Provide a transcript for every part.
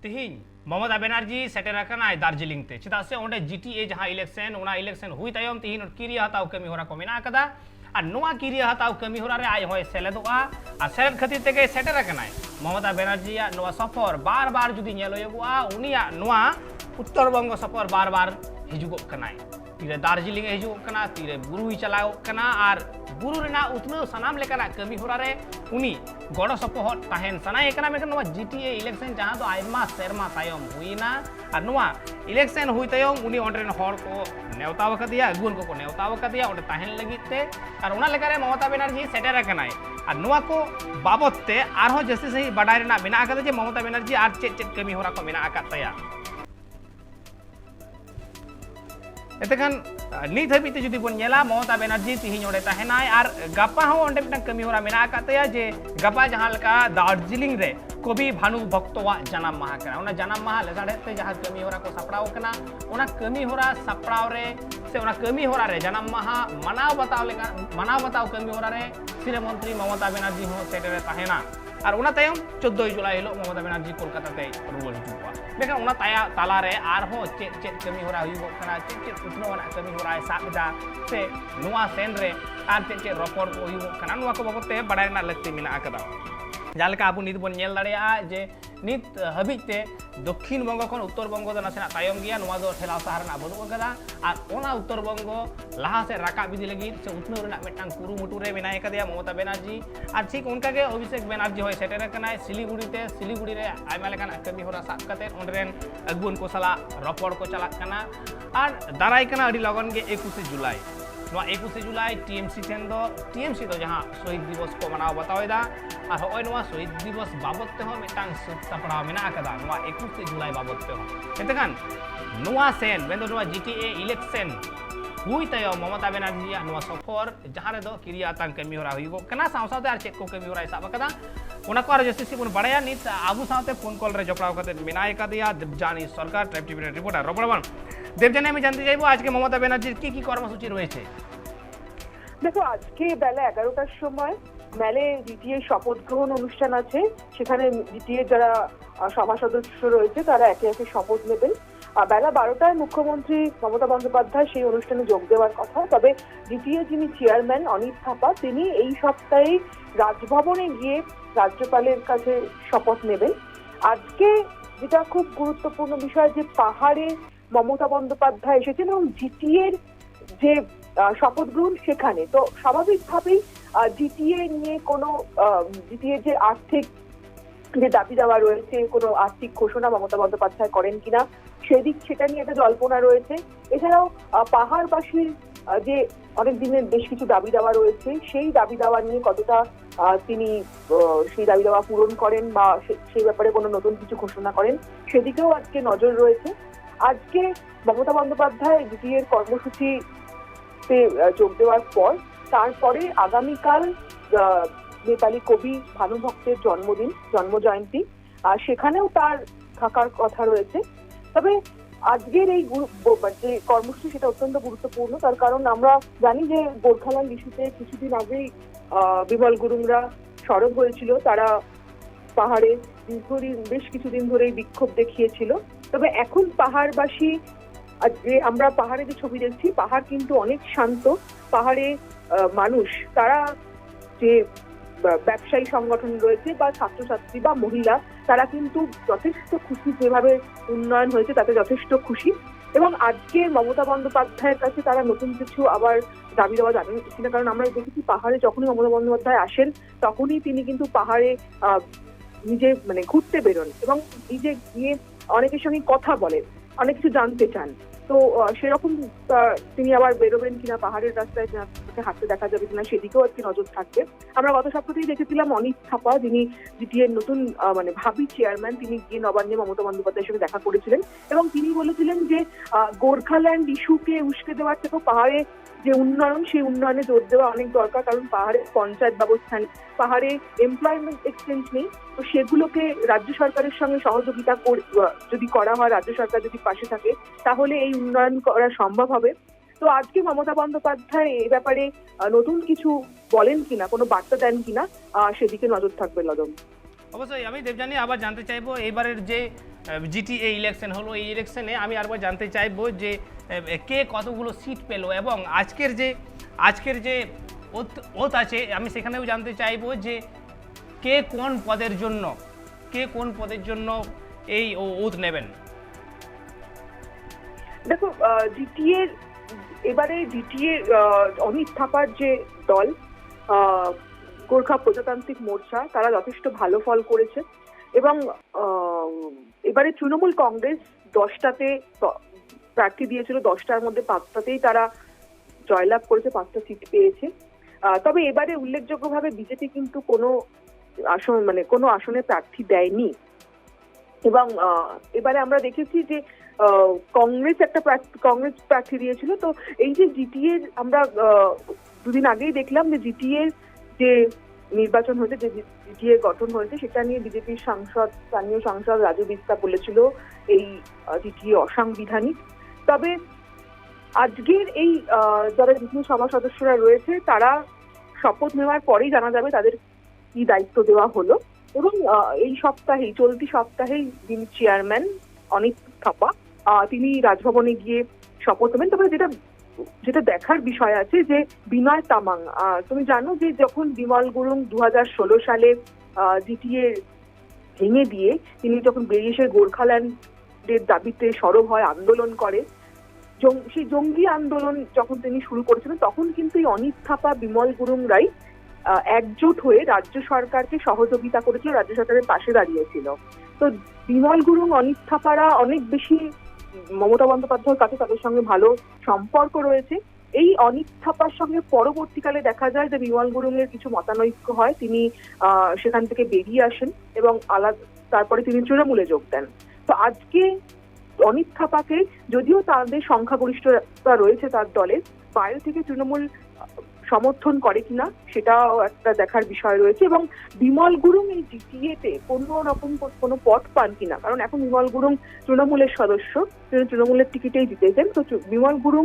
तिहिं ममता बनर्जी सेटेर अकनाय दार्जिलिंग ते चेदा से ओंडे जीटीए जहां इलेक्शन हुई तायम तिहिं किरिया हताव कमी होरा को मेना कदा और नोआ किरिया हताव कमी होरा रे आय होय सेलेदोआ और सेलेद खातिर तेगे सेटेर अकनाय ममता बनर्जी नोआ सफर बार बार जुदी नेलोयगोआ उनिया नोआ उत्तर बंग सफर बार बार हिजुगो कनाय तीरे दार्जिलिंग हिजुगो कना तीरे बुरु चलाओ कना और बुरु रेना उतनो सनाम लेकना कमी होरा रे उनी गड़ो सपोहट ताहेन सनाय कना मेकन नोआ जीटीए इलेक्शन जहां दो आयमा सेरमा तायम हुईना और नोआ इलेक्शन हुई तायम उनी ओंडरेन हर को नेवता वकदिया अगुन को नेवता वकदिया ओंडे ताहेन लगिते और उना लेकारे ममता बनर्जी सेटेर कनाय और नोआ को बाबतते आरहो जस्ती सही बडाय रेना मेना आकदा जे ममता बनर्जी आर चेत चेत कमी होरा को मेना आकात तया एतखान नित हबीते जुदी बन नेला ममता बनर्जी तिहिं ओंडे ताहेनाय और गापा हो ओंडे मिटन कमी होरा मेना आकातया जे गापा जहां लका दार्जिलिंग रे कवि भानु भक्तवा जन्म माहा कना ओना जन्म माहा लेसाडेते जहां कमी होरा को सपड़ाव कना ओना कमी होरा सपड़ाव रे से ओना कमी होरा रे जन्म माहा मनाव बताव कमी होरा रे श्री मंत्री ममता बनर्जी हो सेटेरे ताहेना और उना तायम 14 जुलाई हिलो ममता बनर्जी कोलकाता ते रुवार हिजुआ बेखान उना ताया ताला रे आरहो चेत चेत कमी होरा हुइगो कना चेत चेत उतनोवाना कमी होरा साबदा से नुआ सेन रे आर चेत चेत रपड़ को हुइगो कना नुआ को बाबते बडाय ना लगते मेना आकदा जालका आबु नित बन नेल दाड़ेया जे नित हबीते दक्षिण बंग खन उत्तर बंग दो नासेना तायम गया नुआ दो ठेलाव सहारना बनु कदा और ओना उत्तर बंग लाहा से राका बिदि लगी से उतनो रेना मेटांग कुरुमुटु रे मेनाय कदिया ममता बनर्जी और ठीक उनका के अभिषेक बनर्जी होय सेटेर कनाय सिलीगुड़ी रे आयमा लेकान कमी होरा साब कते ओंडरेन अगुन को सला रपड़ को चला कना और दाराय कना अडी लगन गे 21 जुलाई 21 जुलाई टीएमसी दो जहां शहीद दिवस को मनाव बतावेदा और होय नोआ शहीद दिवस बाबत हो मिटांग सपड़ा मेना कदा नोआ 21 जुलाई बाबत हो एतखान नोआ सेन बेंदो नोआ जीटीए इलेक्शन हुई तय ममता बनर्जी नोआ सफर जहां रे दो किरिया तांग कमी होरा हुइगो कना सावसाते आर चेक को कमी होरा साब कदा ओना को आर जस्टिस बन बड़ाया नित आबू सावते फोन कॉल रे जपड़ाव कते मेनाय कदिया देवजानी सरकार ट्राइब टीवी रिपोर्टर रबड़वन देवजानी আমি জানতে চাইবো আজকে মমতা ব্যানার্জির কি কর্মসূচি রয়েছে। দেখো আজকে বেলা 11টার সময় মেলে জিটিএ শপথ গ্রহণ অনুষ্ঠান আছে, সেখানে জিটিএ যারা সভা সদস্য রয়েছে তারা একে একে শপথ নেবেন। বেলা 12টায় মুখ্যমন্ত্রী মমতা বন্দ্যোপাধ্যায় সেই অনুষ্ঠানে যোগ দেওয়ার কথা, তবে জিটিএ যিনি চেয়ারম্যান অনিত থাপা তিনি এই সপ্তাহে রাজভবনে গিয়ে রাজ্যপালের কাছে শপথ নেবেন। আজকে যেটা খুব গুরুত্বপূর্ণ বিষয় যে পাহাড়ে মমতা বন্দ্যোপাধ্যায় এসেছেন এবং জিটিএর যে শপথ গ্রহণ সেখানে তো স্বাভাবিকভাবেই জিটিএ নিয়ে কোনো জিটিএর যে আর্থিক যে দাবি দেওয়া রয়েছে কোনো আর্থিক ঘোষণা মমতা বন্দ্যোপাধ্যায় করেন কিনা সেটা নিয়ে একটা জল্পনা রয়েছে। এছাড়াও পাহাড়বাসীর যে অনেক দিনের বেশ কিছু দাবি দেওয়া রয়েছে সেই দাবি দেওয়া নিয়ে কতটা তিনি সেই দাবি দেওয়া পূরণ করেন বা সেই ব্যাপারে কোনো নতুন কিছু ঘোষণা করেন সেদিকেও আজকে নজর রয়েছে। আজকে মমতা বন্দ্যোপাধ্যায় জিটিএর কর্মসূচিতে যোগ দেওয়ার পর তারপরে আগামীকাল নেপালি কবি ভানু ভক্তের জন্মজয়ন্তী সেখানেও তার থাকার কথা রয়েছে। তবে আজকের এই যে কর্মসূচি সেটা অত্যন্ত গুরুত্বপূর্ণ, তার কারণ আমরা জানি যে গোর্খাল্যান্ড ইস্যুতে কিছুদিন আগেই বিমল গুরুংরা সরব হয়েছিল, তারা পাহাড়ে বেশ কিছুদিন ধরেই বিক্ষোভ দেখিয়েছিল। তবে এখন পাহাড়বাসী যে আমরা পাহাড়ে যে ছবি দেখছি পাহাড় কিন্তু অনেক শান্ত, পাহাড়ে মানুষ তারা যে ব্যবসায়ী সংগঠন রয়েছে বা ছাত্রছাত্রী বা মহিলা তারা কিন্তু যথেষ্ট খুশি, যেভাবে উন্নয়ন হয়েছে তাতে যথেষ্ট খুশি। এবং আজকে মমতা বন্দ্যোপাধ্যায়ের কাছে তারা নতুন কিছু আবার দাবি দেওয়া জানেন কিনা, কারণ আমরা দেখেছি পাহাড়ে যখনই মমতা বন্দ্যোপাধ্যায় আসেন তখনই তিনি কিন্তু পাহাড়ে নিজে ঘুরতে বেরোন এবং নিজে গিয়ে অনেকের সঙ্গে কথা বলেন, অনেক কিছু জানতে চান। তো সেরকম তিনি আবার বেরোবেন কিনা, পাহাড়ের রাস্তায় হাঁটতে দেখা যাবে কিনা সেদিকেও আজকে নজর থাকবে। আমরা গত সপ্তাহেই দেখেছিলাম অনিত থাপা যিনি জিটিএর নতুন ভাবি চেয়ারম্যান, তিনি গিয়ে নবান্নে মমতা বন্দ্যোপাধ্যায়ের সঙ্গে দেখা করেছিলেন এবং তিনি বলেছিলেন যে গোর্খাল্যান্ড ইস্যুকে উস্কে দেওয়ার থেকেও পাহাড়ে যে উন্নয়ন সেই উন্নয়নে জোর দেওয়া অনেক দরকার, কারণ পাহাড়ে পঞ্চায়েত ব্যবস্থা নেই, পাহাড়ে এমপ্লয়মেন্ট এক্সচেঞ্জ নেই। তো সেগুলোকে রাজ্য সরকারের সঙ্গে সহযোগিতা যদি করা হয়, রাজ্য সরকার যদি পাশে থাকে তাহলে এই উন্নয়ন করা সম্ভব হবে। তো আজকে মমতা বন্দ্যোপাধ্যায় এই ব্যাপারে নতুন কিছু বলেন কিনা, কোনো বার্তা দেন কিনা সেদিকে নজর থাকবে লদম। অবশ্যই আমি দেবযানী আবার জানতে চাইবো এইবারের যে জিটিএ ইলেকশন হলো, এই ইলেকশনে আমি আরেকবার জানতে চাইবো যে কে কতগুলো সিট পেলো, এবং আজকের যে ওত আছে আমি সেখানেও জানতে চাইবো যে কে কোন পদের জন্য এই ওত নেবেন। দেখো, এবারে জিটিএ অমিত থাপার যে দল গোর্খা প্রজাতান্ত্রিক মোর্চা, তারা যথেষ্ট ভালো ফল করেছে এবং এবারে তৃণমূল কংগ্রেস 10টাতে প্রার্থী দিয়েছিল, 10টার মধ্যে 5টাতেই তারা জয়লাভ করেছে, 5টা সিট পেয়েছে। তবে এবারে উল্লেখযোগ্যভাবে বিজেপি কিন্তু কোনো আসনে প্রার্থী দেয়নি এবং এবারে আমরা দেখেছি যে কংগ্রেস প্রার্থী দিয়েছিল। তো এই যে জিটিএ, আমরা দুদিন আগেই দেখলাম যে জিটিএ যে নির্বাচন হয়েছে, যে জিটিএ গঠন হয়েছে, সেটা নিয়ে বিজেপির স্থানীয় সাংসদ রাজু বিস্তা বলেছিল এই জিটিএ অসাংবিধানিক। তবে আজকের এই যারা জিটিএ সভা সদস্যরা রয়েছে, তারা শপথ নেওয়ার পরেই জানা যাবে তাদের কি দায়িত্ব দেওয়া হলো। এবং চলতি সপ্তাহেই যিনি চেয়ারম্যান অনিত থাপা, তিনি রাজভবনে গিয়ে শপথ নেবেন। তবে যেটা দেখার বিষয় আছে যে বিনয় তামাং, তুমি জানো যে যখন বিমল গুরুং 2016 সালে জিটিএ ভেঙে দিয়ে তিনি যখন বেরিয়ে এসে গোর্খাল্যান্ডের দাবিতে সরব হয়, আন্দোলন করে, সেই জঙ্গি আন্দোলন যখন তিনি শুরু করেছিলেন, তখন কিন্তু এই অনিত থাপা, বিমল গুরুংরাই একজোট হয়ে রাজ্য সরকারকে সহযোগিতা করেছিল, রাজ্য সরকারের পাশে দাঁড়িয়েছিল। তো বিমল গুরুং, অনিত থাপারা অনেক বেশি মমতা বন্দ্যোপাধ্যায়ের কাছে তাদের সঙ্গে ভালো সম্পর্ক রয়েছে। এই অনিত থাপার সঙ্গে পরবর্তীকালে দেখা যায় যে বিমল গুরুং এর কিছু মতানৈক্য হয়, তিনি সেখান থেকে বেরিয়ে আসেন এবং তারপরে তিনি তৃণমূলে যোগ দেন। তো আজকে অনিত থাপাকে, যদিও তাদের সংখ্যাগরিষ্ঠতা রয়েছে তার দলের, বাইরে থেকে তৃণমূল সমর্থন করে কিনা সেটাও একটা দেখার বিষয় রয়েছে। এবং বিমল গুরুং এই জিটিএতে কোনো পদ পান কিনা, কারণ এখন বিমল গুরুং তৃণমূলের সদস্য, তিনি তৃণমূলের টিকিটেই জিতেছেন। তো বিমল গুরুং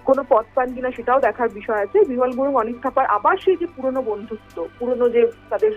কোনো পদ পান কিনা সেটাও দেখার বিষয় আছে। বিমল গুরুং, অনিত থাপার আবার সেই যে পুরনো বন্ধুত্ব, পুরনো যে তাদের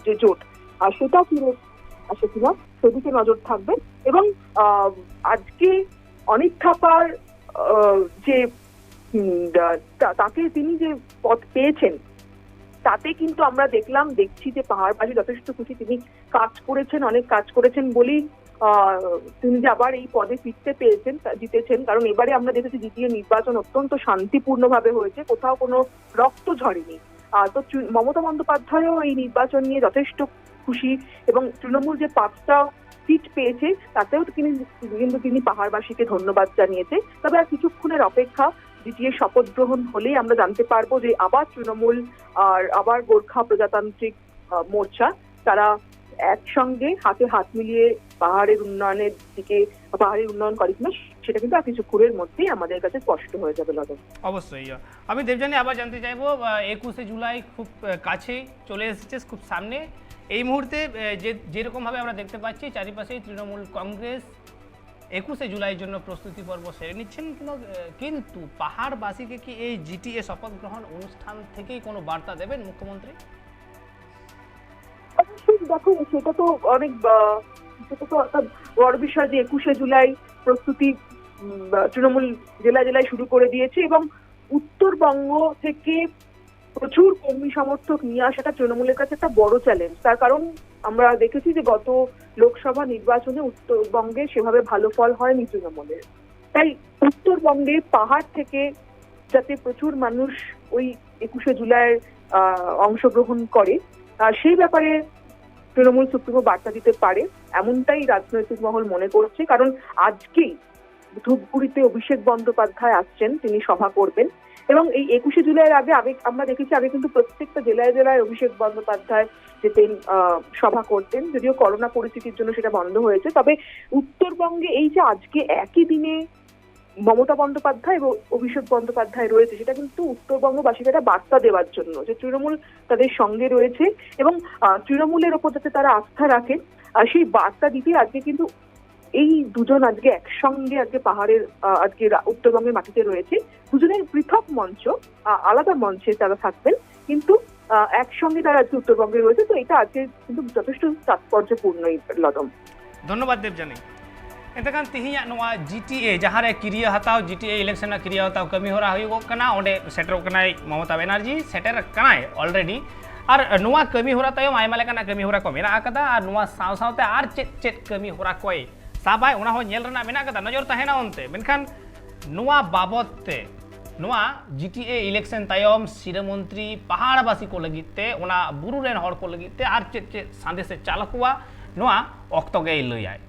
যে জোট, আর সেটাও ফিরে আসে কিনা সেদিকে নজর থাকবে। এবং আজকে অনিত থাপার যে তাকে তিনি যে পদ পেয়েছেন, তাতে কিন্তু আমরা দেখছি যে পাহাড়বাসী যথেষ্ট খুশি। তিনি অনেক কাজ করেছেন বলেই তিনি যে আবার এই পদে ফিরতে জিতেছেন। কারণ এবারে আমরা দেখেছি জিটিএ নির্বাচন অত্যন্ত শান্তিপূর্ণভাবে হয়েছে, কোথাও কোনো রক্ত ঝরেনি। তো মমতা বন্দ্যোপাধ্যায়ও এই নির্বাচন নিয়ে যথেষ্ট খুশি এবং তৃণমূল যে 5টা সিট পেয়েছে তাতেও কিন্তু তিনি পাহাড়বাসীকে ধন্যবাদ জানিয়েছে। তবে আর কিছুক্ষণের অপেক্ষা, জিটিএ শপথ গ্রহণ হলেই আমরা জানতে পারবো যে আবার তৃণমূল আর আবার গোর্খা প্রজাতান্ত্রিক মোর্চা, তারা একসঙ্গে হাতে হাত মিলিয়ে পাহাড়ের উন্নয়ন করে কিনা সেটা কিন্তু আর কিছুক্ষণের মধ্যেই আমাদের কাছে স্পষ্ট হয়ে যাবে। লদন, অবশ্যই আমি দেবযানী আবার জানতে চাইবো, 21শে জুলাই খুব কাছে চলে এসেছে, খুব সামনে। এই মুহূর্তে যেরকমভাবে আমরা দেখতে পাচ্ছি চারিপাশেই তৃণমূল কংগ্রেস 21শে জুলাইয়ের জন্য প্রস্তুতি পর্ব সেরে নিচ্ছেন, কিন্তু পাহাড়বাসীকে কি এই জিটিএ শপথ গ্রহণ অনুষ্ঠান থেকেই কোনো বার্তা দেবেন মুখ্যমন্ত্রী? দেখো, সেটা তো একটা বড় বিষয় যে 21শে জুলাই প্রস্তুতি তৃণমূল জেলায় শুরু করে দিয়েছে এবং উত্তরবঙ্গ থেকে প্রচুর কর্মী সমর্থক নিয়ে আসাটা তৃণমূলের কাছে একটা বড় চ্যালেঞ্জ। তার কারণ আমরা দেখেছি যে গত লোকসভা নির্বাচনে উত্তরবঙ্গে সেভাবে ভালো ফল হয়নি তৃণমূলের। তাই উত্তরবঙ্গে পাহাড় থেকে যাতে প্রচুর মানুষ ওই 21শে জুলাই অংশগ্রহণ করে, সেই ব্যাপারে তৃণমূল সুপ্রিমো বার্তা দিতে পারে, এমনটাই রাজনৈতিক মহল মনে করছে। কারণ আজকেই ধূপগুড়িতে অভিষেক বন্দ্যোপাধ্যায় আসছেন, তিনি সভা করবেন এবং এই 21শে জুলাইয়ের আগে আমরা দেখেছি আগে কিন্তু প্রত্যেকটা জেলায় অভিষেক বন্দ্যোপাধ্যায় যেতেন, সভা করতেন, যদিও করোনা পরিস্থিতির জন্য সেটা বন্ধ হয়েছে। তবে উত্তরবঙ্গে এই যে আজকে একই দিনে মমতা বন্দ্যোপাধ্যায় এবং অভিষেক বন্দ্যোপাধ্যায় রয়েছে, সেটা কিন্তু উত্তরবঙ্গবাসীকে একটা বার্তা দেওয়ার জন্য যে তৃণমূল তাদের সঙ্গে রয়েছে এবং তৃণমূলের ওপর যাতে তারা আস্থা রাখেন, সেই বার্তা দিতে আজকে কিন্তু এই দুজন আজকে একসঙ্গে আজকে উত্তরবঙ্গের মাটিতে রয়েছে। দুজনের পৃথক মঞ্চ, আলাদা মঞ্চে তারা থাকবেন, কিন্তু একসঙ্গে তারা আজকে উত্তরবঙ্গে রয়েছে। তো এটা আজকে কিন্তু যথেষ্ট তাৎপর্যপূর্ণই। লদম, ধন্যবাদ দেবজানী এতখান তিহিয়া নোয়া জিটিএ যাহারে কিরিয়া হাতাও জিটিএ ইলেকশন কিরিয়া হাতাও কামি হরা হইগো কানা ওডে সেটের কানাই মমতা ব্যানার্জি সেটের কানাই অলরেডি আর নোয়া কামি হরা তায়ম আইমা লেকানা কামি হরা কো মেনা আকাদা আর নোয়া সাও সাওতে আর চেট চেট কামি হরা কই সাবাই ওনা হো নেল রনা মেনা আকাদা নজর তাহেনা অন্তে মেনখান নোয়া বাবদতে নোয়া জিটিএ ইলেকশন তায়ম শিরমন্ত্রী পাহাড়বাসী কো লাগিতে ওনা বুরু রেন হড় কো লাগিতে আর চেট চেট সাদেশে চালকুয়া নোয়া অক্তগে লইয়ায়